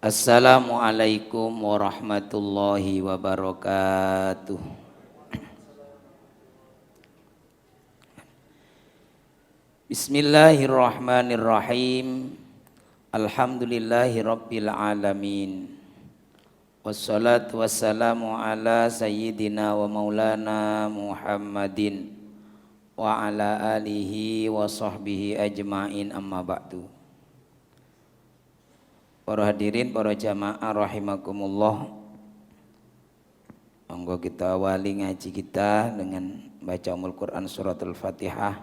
Assalamualaikum warahmatullahi wabarakatuh. Bismillahirrahmanirrahim. Alhamdulillahi rabbil alamin. Wassalatu wassalamu ala sayyidina wa maulana Muhammadin wa ala alihi wa sahbihi ajma'in, amma ba'du. Para hadirin, para jamaah rahimakumullah. Monggo kita awali ngaji kita dengan baca Ummul Quran surat Al-Fatihah.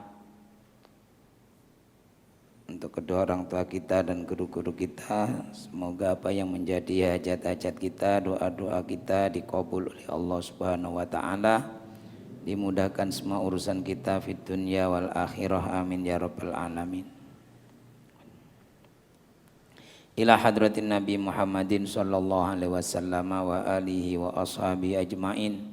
Untuk kedua orang tua kita dan guru-guru kita, semoga apa yang menjadi hajat-hajat kita, doa-doa kita dikabul oleh Allah Subhanahu wa taala. Dimudahkan semua urusan kita fid dunya wal akhirah, amin ya rabbal alamin. Ila hadratin Nabi Muhammadin sallallahu alaihi wasallam wa alihi wa ashabi ajmain,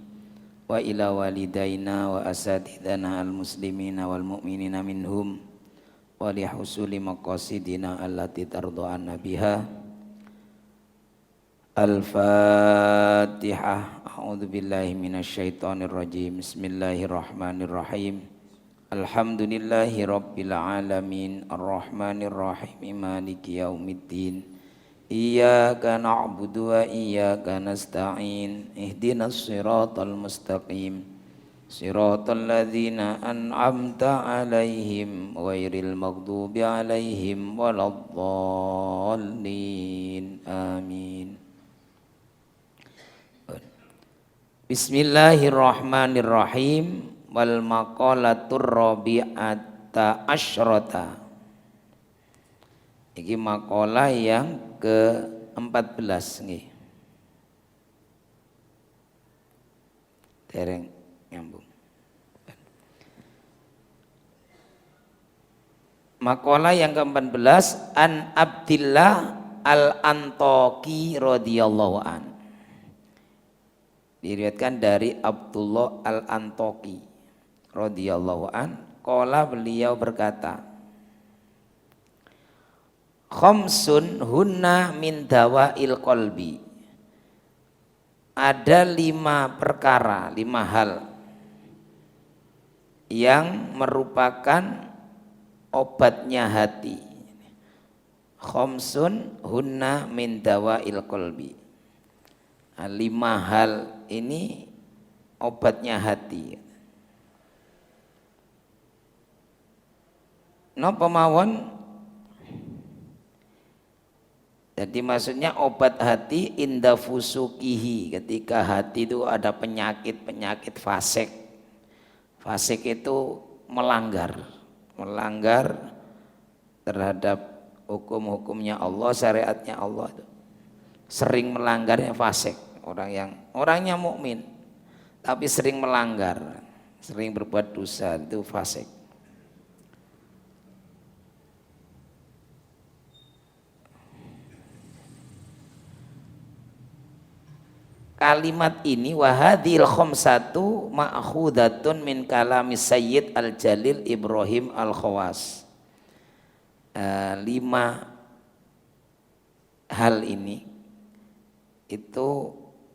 wa ila walidaina wa asatidana al muslimina wal mu'minina minhum, wa li husuli maqasidina allati tarda'ana biha. Al-Fatihah. A'udzu billahi minasyaitonir rajim. Bismillahirrahmanirrahim. Alhamdulillahi rabbil alamin, arrahmanir rahim, maliki yaumiddin. Iyyaka na'budu wa iyyaka nasta'in. Ihdinas siratal mustaqim. Siratal ladzina an'amta 'alaihim ghairil maghdubi 'alaihim waladdallin. Amin. Bismillahirrahmanirrahim. Wal maqalatur rabi'ata asyrata. Ini maqalah yang ke-14 nggih. Dereng nyambung. Maqalah yang ke-14 an Abdillah al-Antaki radhiyallahu an. Diriwayatkan dari Abdullah al-Antaki radhiyallahu an, qala, beliau berkata, khamsun hunna min dawail qalbi. Ada 5 perkara, 5 hal yang merupakan obatnya hati. Khamsun hunna min dawail qalbi. 5 hal ini obatnya hati. Napa mawon? Jadi maksudnya obat hati inda fusukihi, ketika hati itu ada penyakit fasik. Fasik itu melanggar terhadap hukum-hukumnya Allah, syariatnya Allah. Sering melanggarnya fasik. Orangnya mukmin tapi sering melanggar, sering berbuat dosa, itu fasik. Kalimat ini wahadil khamsatu ma'khudatun min kalami Sayyid Al-Jalil Ibrahim Al-Khawas. 5 hal ini itu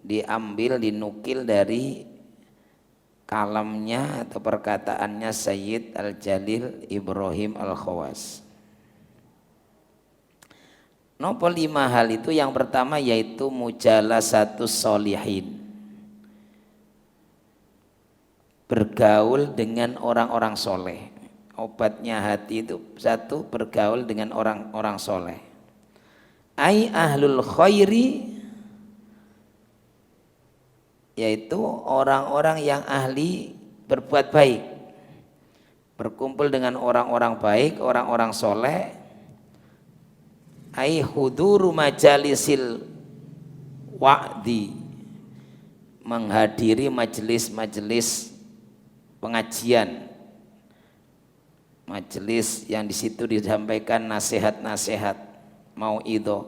diambil, dinukil dari kalamnya atau perkataannya Sayyid Al-Jalil Ibrahim Al-Khawas. Nopo 5 hal itu? Yang pertama yaitu mujalasatus sholihin, bergaul dengan orang-orang soleh. Obatnya hati itu satu, bergaul dengan orang-orang soleh. Ai ahlul khairi, yaitu orang-orang yang ahli berbuat baik, berkumpul dengan orang-orang baik, orang-orang soleh. Ai huduru majalisil wa'di, menghadiri majelis-majelis pengajian, majelis yang di situ disampaikan nasihat-nasihat, mauidhah.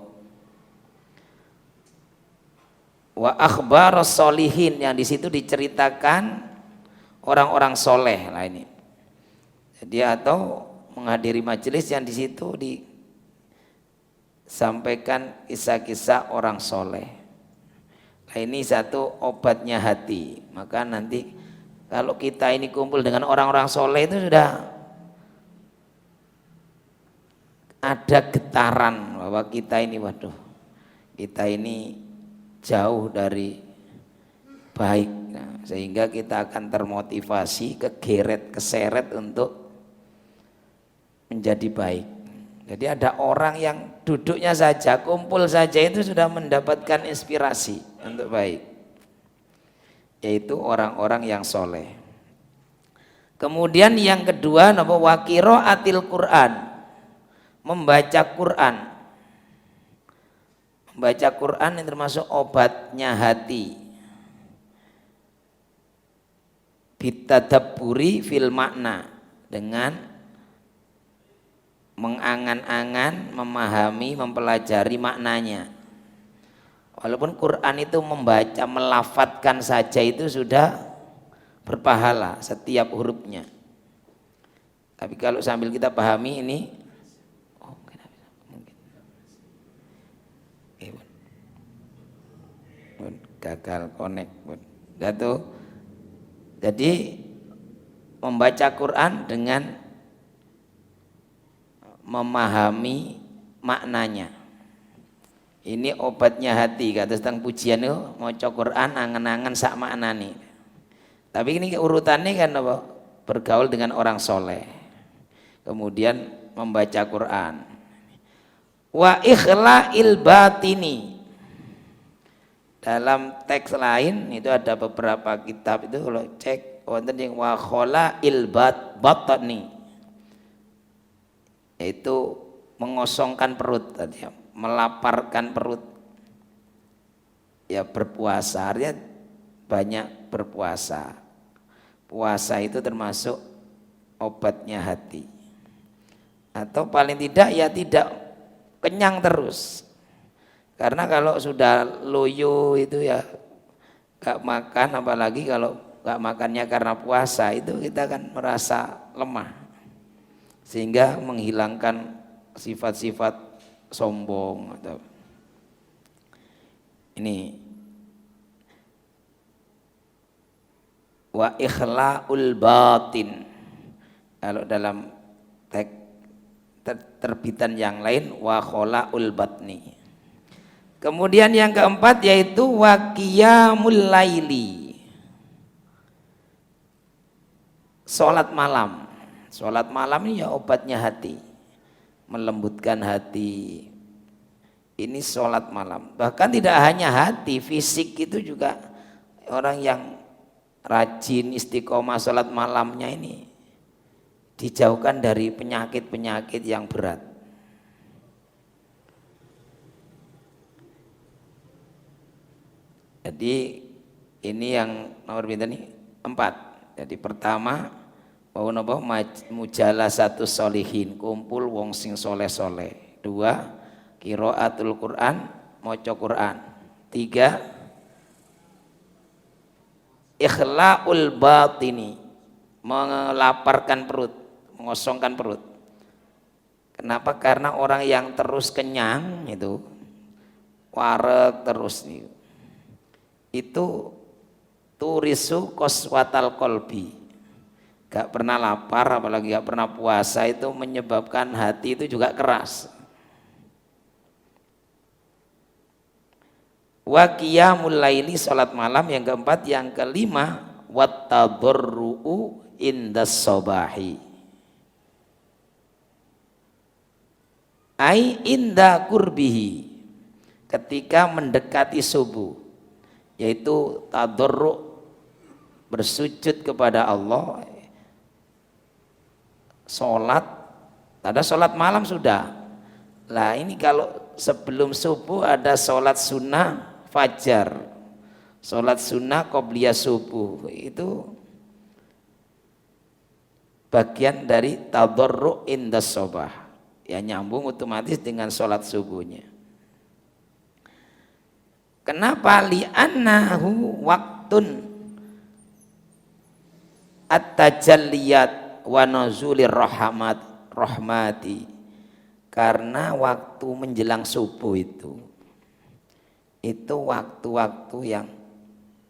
Wa akhbar sholihin, yang di situ diceritakan orang-orang soleh lah ini. Jadi atau menghadiri majelis yang di situ sampaikan kisah-kisah orang soleh. Nah, ini satu obatnya hati. Maka nanti kalau kita ini kumpul dengan orang-orang soleh itu sudah ada getaran bahwa kita ini, waduh, kita ini jauh dari baik. Nah, sehingga kita akan termotivasi, kegeret, keseret untuk menjadi baik. Jadi ada orang yang duduknya saja, kumpul saja itu sudah mendapatkan inspirasi untuk baik, yaitu orang-orang yang soleh. Kemudian yang kedua, wa qiraatil Quran, membaca Quran. Membaca Quran yang termasuk obatnya hati. Bitadabburi fil makna, dengan mengangan-angan, memahami, mempelajari maknanya. Walaupun Quran itu membaca, melafadzkan saja itu sudah berpahala setiap hurufnya. Tapi kalau sambil kita pahami ini, gagal connect, jatuh. Jadi membaca Quran dengan memahami maknanya. Ini obatnya hati. Kata tentang pujian itu maca Quran angen-angen sak maknane. Tapi ini urutannya kan apa? Bergaul dengan orang soleh. Kemudian membaca Quran. Wa ikhla'il batini. Dalam teks lain itu ada beberapa kitab itu kalau cek wonten yang wa khala'il batni. Yaitu mengosongkan perut tadi ya, melaparkan perut, ya berpuasa, artinya banyak berpuasa. Puasa itu termasuk obatnya hati. Atau paling tidak ya tidak kenyang terus. Karena kalau sudah loyo itu ya gak makan, apalagi kalau gak makannya karena puasa itu kita kan merasa lemah. Sehingga menghilangkan sifat-sifat sombong atau ini wa ikhla'ul batin. Kalau dalam terbitan yang lain wa khala'ul batni. Kemudian yang keempat yaitu wa qiyamul laili, salat malam. Salat malam ini ya obatnya hati, melembutkan hati. Ini salat malam. Bahkan tidak hanya hati, fisik itu juga orang yang rajin istiqomah salat malamnya ini dijauhkan dari penyakit-penyakit yang berat. Jadi ini yang nomor pinten nih? 4. Jadi pertama bahwa napa mujalasatus sholihin, kumpul wong sing soleh-soleh. 2, qiraatul Quran, maca Quran. 3, ikhla'ul batini, melaparkan perut, mengosongkan perut. Kenapa? Karena orang yang terus kenyang itu wareg terus nih. Itu turisu qaswatal qalbi. Gak pernah lapar, apalagi gak pernah puasa, itu menyebabkan hati itu juga keras. Wa qiyamul laili, salat malam. Yang keempat, yang kelima, wat tadarru'u indas sobahi, ai inda kurbihi, ketika mendekati subuh, yaitu tadarru', bersujud kepada Allah. Sholat, ada sholat malam sudah. Lah ini kalau sebelum subuh ada sholat sunnah fajar, sholat sunnah qobliyah subuh, itu bagian dari tadarru' indas sobah, ya nyambung otomatis dengan sholat subuhnya. Kenapa? Li'annahu waktun at-tajalliyat wa nuzulir rahmati. Karena waktu menjelang subuh itu waktu-waktu yang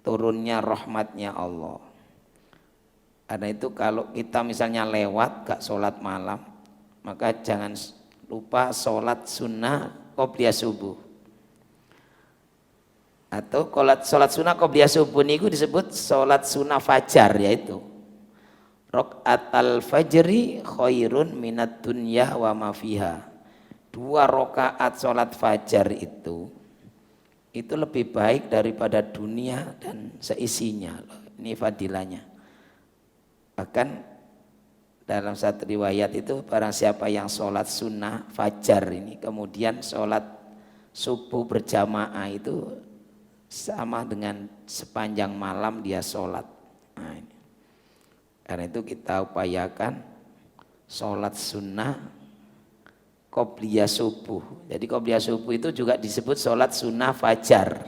turunnya rahmatnya Allah. Karena itu kalau kita misalnya lewat gak sholat malam, maka jangan lupa sholat sunnah qobliyah subuh. Atau sholat sunnah qobliyah subuh niku disebut sholat sunnah fajar, yaitu rokaatal fajri khairun minat dunya wa ma fiha. 2 rakaat sholat fajar itu lebih baik daripada dunia dan seisinya. Ini fadilahnya. Bahkan dalam satu riwayat itu barang siapa yang sholat sunnah fajar ini kemudian sholat subuh berjamaah itu sama dengan sepanjang malam dia sholat. Nah, ini. Karena itu kita upayakan sholat sunnah qobliyah subuh. Jadi qobliyah subuh itu juga disebut sholat sunnah fajar.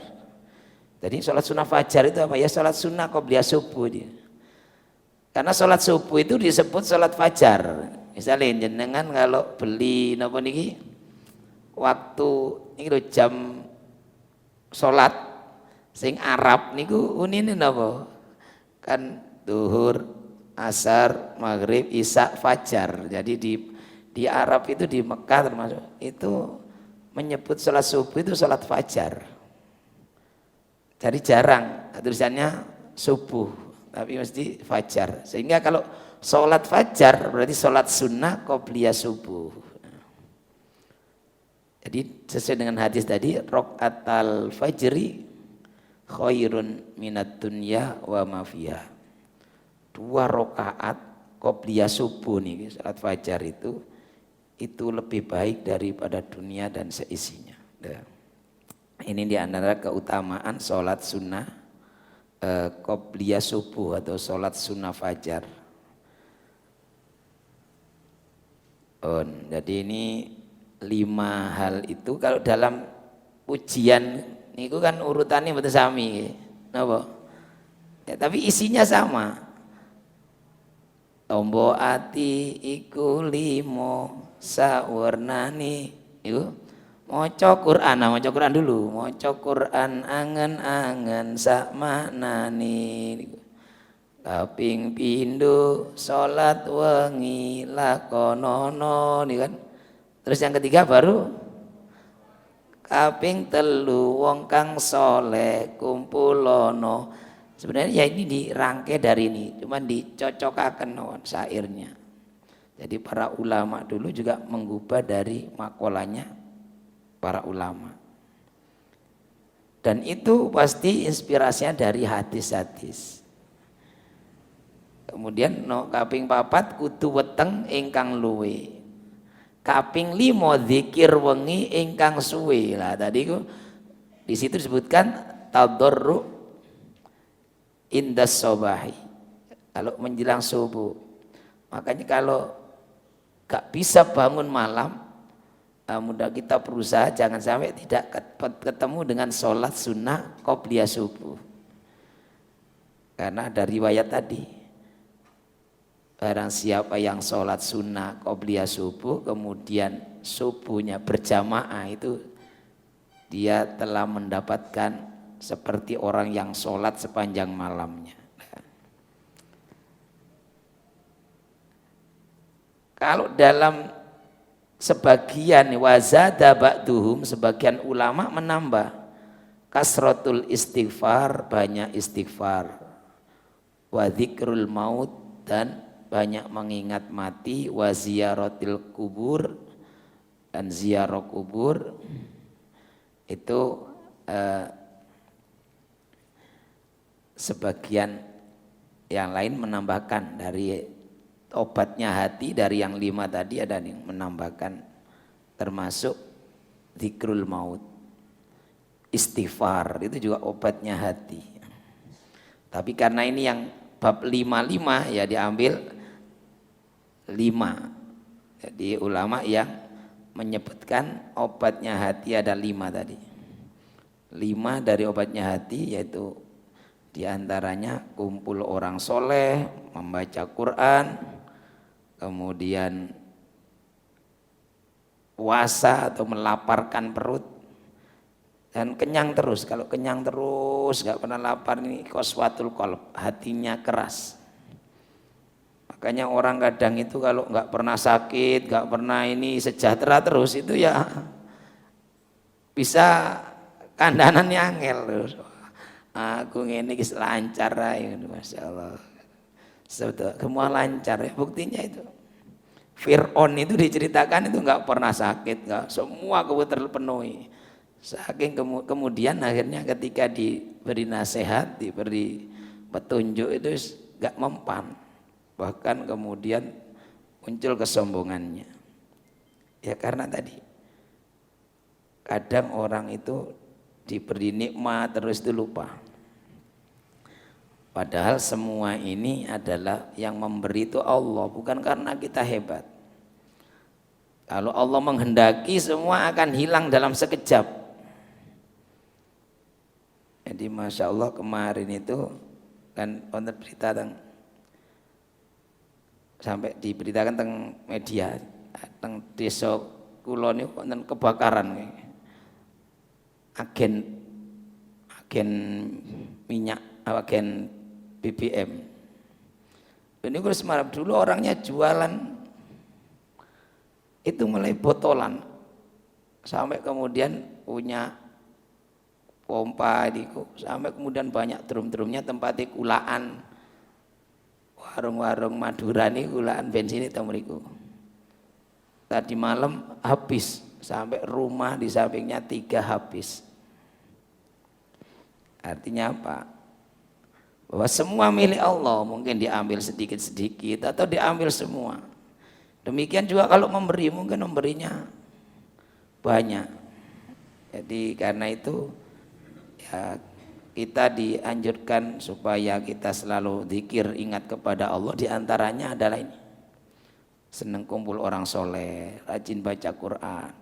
Jadi sholat sunnah fajar itu apa ya? Sholat sunnah qobliyah subuh dia. Karena sholat subuh itu disebut sholat fajar. Misalnya jenengan kalau beli napa niki waktu niki lho jam sholat sing Arab niku unine napa? Kan zuhur, asar, maghrib, isya, fajar. Jadi di Arab itu di Mekah termasuk itu menyebut sholat subuh itu sholat fajar. Jadi jarang tulisannya subuh, tapi mesti fajar. Sehingga kalau sholat fajar berarti sholat sunnah qobliyah subuh. Jadi sesuai dengan hadis tadi, rokaatal fajri khairun minat dunya wa ma fiha. 2 rakaat qobliyah subuh nih, sholat fajar itu lebih baik daripada dunia dan seisinya. Ini di antara keutamaan sholat sunnah qobliyah subuh atau sholat sunnah fajar. Jadi ini 5 hal itu kalau dalam ujian niku kan urutannya betul sami, napa? Ya, tapi isinya sama. Tombo ati iku 5 sawernani iku maca Quran dulu, maca Quran angen-angen sak maknani. Kaping pindho salat wengi lakonono nih kan. Terus yang ketiga baru kaping 3 wong kang saleh kumpulono. Sebenarnya ya ini dirangkai dari ini, cuman dicocokaken syairnya. Jadi para ulama dulu juga menggubah dari makolanya para ulama. Dan itu pasti inspirasinya dari hadis-hadis. Kemudian kaping 4 kudu weteng ingkang luwe. Kaping 5 zikir wengi ingkang suwe. Lah tadi di situ disebutkan tadarru indas sobahi. Kalau menjelang subuh. Makanya kalau gak bisa bangun malam, mudah kita berusaha jangan sampai tidak ketemu dengan sholat sunnah qobliyah subuh. Karena ada riwayat tadi, barang siapa yang sholat sunnah qobliyah subuh kemudian subuhnya berjamaah itu dia telah mendapatkan seperti orang yang sholat sepanjang malamnya. Kalau dalam sebagian wazada ba'duhum, sebagian ulama menambah kasratul istighfar, banyak istighfar, wa dzikrul maut, dan banyak mengingat mati, wa ziyaratil kubur, dan ziarah kubur. Itu sebagian yang lain menambahkan dari obatnya hati, dari yang 5 tadi ada yang menambahkan termasuk dzikrul maut, istighfar, itu juga obatnya hati. Tapi karena ini yang bab 5 ya diambil 5. Jadi ulama yang menyebutkan obatnya hati ada 5 tadi. 5 dari obatnya hati yaitu diantaranya kumpul orang soleh, membaca Quran, kemudian puasa atau melaparkan perut dan kenyang terus. Kalau kenyang terus gak pernah lapar, ini qaswatul qalb, hatinya keras. Makanya orang kadang itu kalau nggak pernah sakit, nggak pernah ini, sejahtera terus, itu ya bisa kandanannya angel terus. Aku ini lancar aja, masya Allah. Semua lancar ya, buktinya itu. Fir'aun itu diceritakan itu nggak pernah sakit, nggak, semua kebutuhan terpenuhi. Saking kemudian akhirnya ketika diberi nasihat, diberi petunjuk itu nggak mempan. Bahkan kemudian muncul kesombongannya. Ya karena tadi kadang orang itu diberi nikmat terus itu lupa. Padahal semua ini adalah yang memberi itu Allah, bukan karena kita hebat. Kalau Allah menghendaki semua akan hilang dalam sekejap. Jadi masya Allah kemarin itu kan wonten berita tentang, sampai diberitakan tentang media tentang desa kula niku wonten kebakaran agen minyak, agen BBM. Ini gue semarap dulu orangnya jualan itu mulai botolan sampai kemudian punya pompa itu, sampai kemudian banyak drum-drumnya tempatnya kulaan. Warung-warung Madura nih gulaan bensin itu mriku. Tadi malam habis, sampai rumah di sampingnya 3 habis. Artinya apa? Bahwa semua milik Allah, mungkin diambil sedikit-sedikit atau diambil semua. Demikian juga kalau memberi, mungkin memberinya banyak. Jadi karena itu ya kita dianjurkan supaya kita selalu zikir, ingat kepada Allah. Di antaranya adalah ini, senang kumpul orang soleh, rajin baca Quran,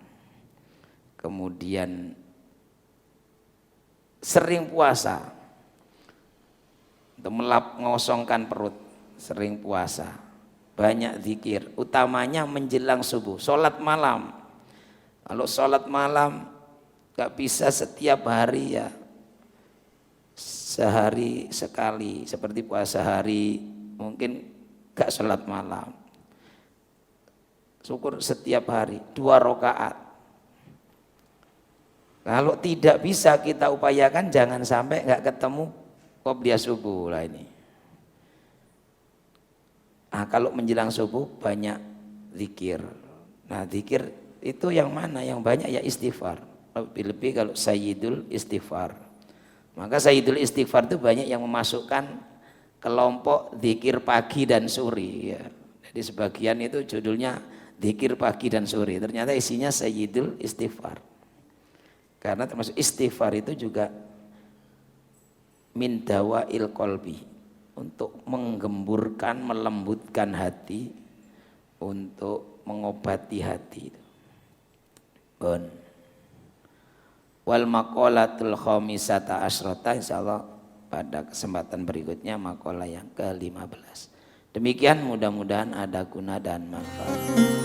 kemudian sering puasa untuk mengosongkan perut, sering puasa, banyak zikir, utamanya menjelang subuh, sholat malam. Kalau sholat malam gak bisa setiap hari ya, sehari sekali, seperti puasa hari mungkin gak sholat malam, syukur setiap hari 2 rakaat. Kalau tidak bisa kita upayakan jangan sampai gak ketemu qobliyah subuh lah ini. Nah, kalau menjelang subuh banyak zikir. Nah zikir itu yang mana? Yang banyak ya istighfar, lebih-lebih kalau sayyidul istighfar. Maka sayyidul istighfar itu banyak yang memasukkan kelompok zikir pagi dan sore ya. Jadi sebagian itu judulnya zikir pagi dan sore, ternyata isinya sayyidul istighfar. Karena termasuk istighfar itu juga min dawail qalbi, untuk menggemburkan, melembutkan hati, untuk mengobati hati. Bon. Wal maqalatul khamisata asyrata, insyaallah pada kesempatan berikutnya maqalah yang ke-15. Demikian, mudah-mudahan ada guna dan manfaat.